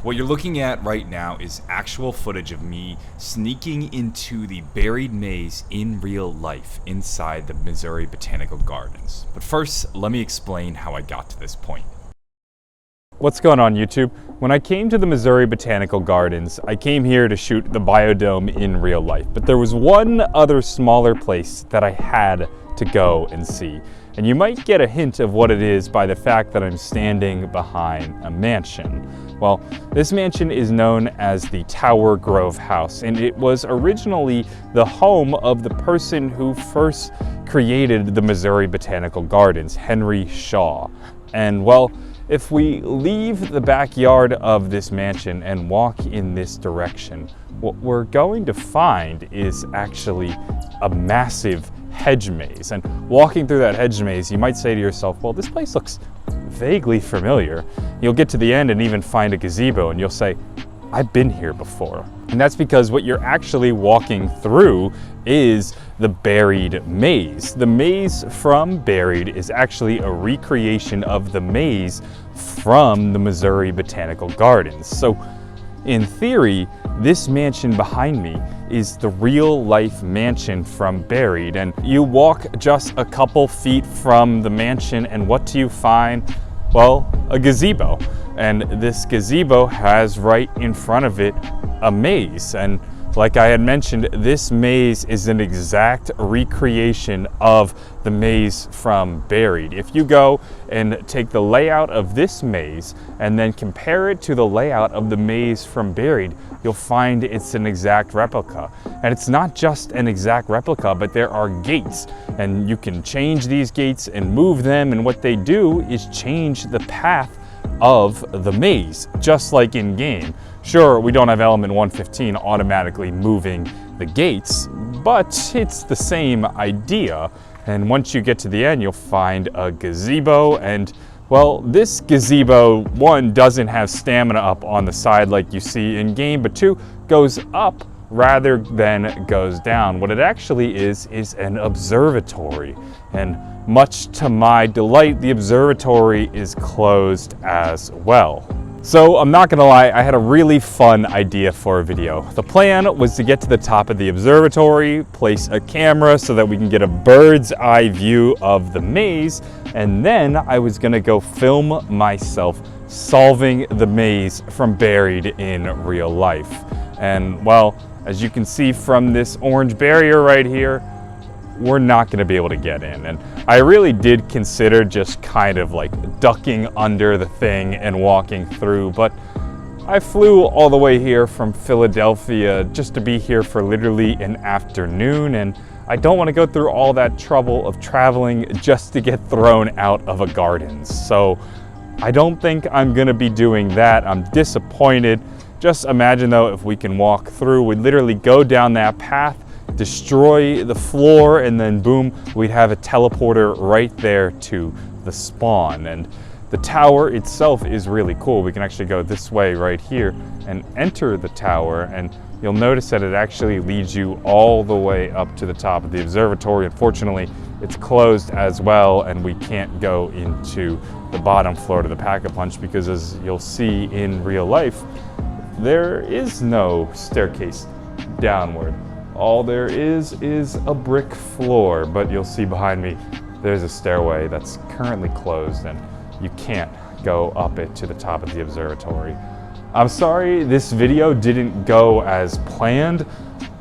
What you're looking at right now is actual footage of me sneaking into the buried maze in real life inside the Missouri Botanical Gardens. But first, let me explain how I got to this point. What's going on, YouTube? When I came to the Missouri Botanical Gardens, I came here to shoot the Biodome in real life, but there was one other smaller place that I had to go and see. And you might get a hint of what it is by the fact that I'm standing behind a mansion. Well, this mansion is known as the Tower Grove House, and it was originally the home of the person who first created the Missouri Botanical Gardens, Henry Shaw. And well, if we leave the backyard of this mansion and walk in this direction, what we're going to find is actually a massive hedge maze. And walking through that hedge maze, you might say to yourself, well, this place looks vaguely familiar. You'll get to the end and even find a gazebo and you'll say, I've been here before. And that's because what you're actually walking through is the Buried Maze. The maze from Buried is actually a recreation of the maze from the Missouri Botanical Gardens. So in theory, this mansion behind me is the real life mansion from Buried, and you walk just a couple feet from the mansion and what do you find? Well, a gazebo. And this gazebo has right in front of it a maze. And like I had mentioned, this maze is an exact recreation of the maze from Buried. If you go and take the layout of this maze and then compare it to the layout of the maze from Buried, you'll find it's an exact replica. And it's not just an exact replica, but there are gates, and you can change these gates and move them, and what they do is change the path of the maze, just like in game. Sure, we don't have element 115 automatically moving the gates, but it's the same idea. And once you get to the end, you'll find a gazebo, and well, this gazebo, one, doesn't have stamina up on the side like you see in game, but two, goes up rather than goes down. What it actually is an observatory. And much to my delight, the observatory is closed as well. So I'm not gonna lie, I had a really fun idea for a video. The plan was to get to the top of the observatory, place a camera so that we can get a bird's eye view of the maze, and then I was gonna go film myself solving the maze from Buried in real life. And well, as you can see from this orange barrier right here, we're not gonna be able to get in. And I really did consider just kind of like ducking under the thing and walking through, but I flew all the way here from Philadelphia just to be here for literally an afternoon, and I don't want to go through all that trouble of traveling just to get thrown out of a gardens. So I don't think I'm gonna be doing that. I'm disappointed. Just imagine though, if we can walk through, we'd literally go down that path, destroy the floor, and then boom, we'd have a teleporter right there to the spawn. And the tower itself is really cool. We can actually go this way right here and enter the tower, and you'll notice that it actually leads you all the way up to the top of the observatory. Unfortunately, it's closed as well, and we can't go into the bottom floor to the Pack-a-Punch because, as you'll see in real life, there is no staircase downward. All there is a brick floor, but you'll see behind me there's a stairway that's currently closed and you can't go up it to the top of the observatory. I'm sorry this video didn't go as planned.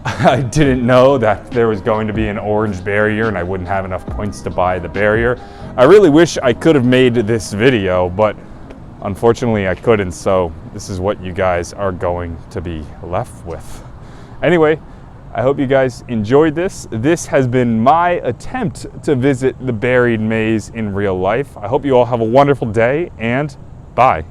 I didn't know that there was going to be an orange barrier and I wouldn't have enough points to buy the barrier. I really wish I could have made this video, but unfortunately I couldn't, so this is what you guys are going to be left with. Anyway, I hope you guys enjoyed this. This has been my attempt to visit the Buried Maze in real life. I hope you all have a wonderful day, and bye.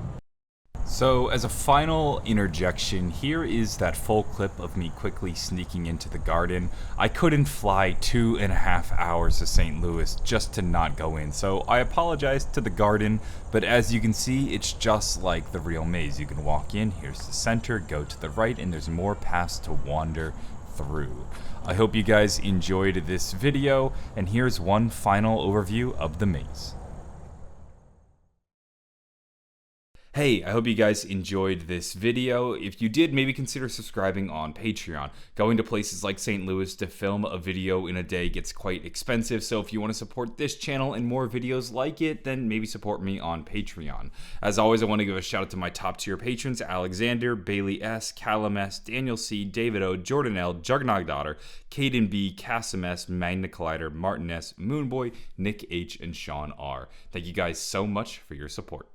So as a final interjection, here is that full clip of me quickly sneaking into the garden. I couldn't fly 2.5 hours to St. Louis just to not go in, so I apologize to the garden, but as you can see, it's just like the real maze. You can walk in, here's the center, go to the right, and there's more paths to wander through. I hope you guys enjoyed this video, and here's one final overview of the maze. Hey, I hope you guys enjoyed this video. If you did, maybe consider subscribing on Patreon. Going to places like St. Louis to film a video in a day gets quite expensive, so if you want to support this channel and more videos like it, then maybe support me on Patreon. As always, I want to give a shout out to my top tier patrons: Alexander, Bailey S, Callum S, Daniel C, David O, Jordan L, Juggernog Daughter, Caden B, Cassim S, Magna Collider, Martin S, Moonboy, Nick H, and Sean R. Thank you guys so much for your support.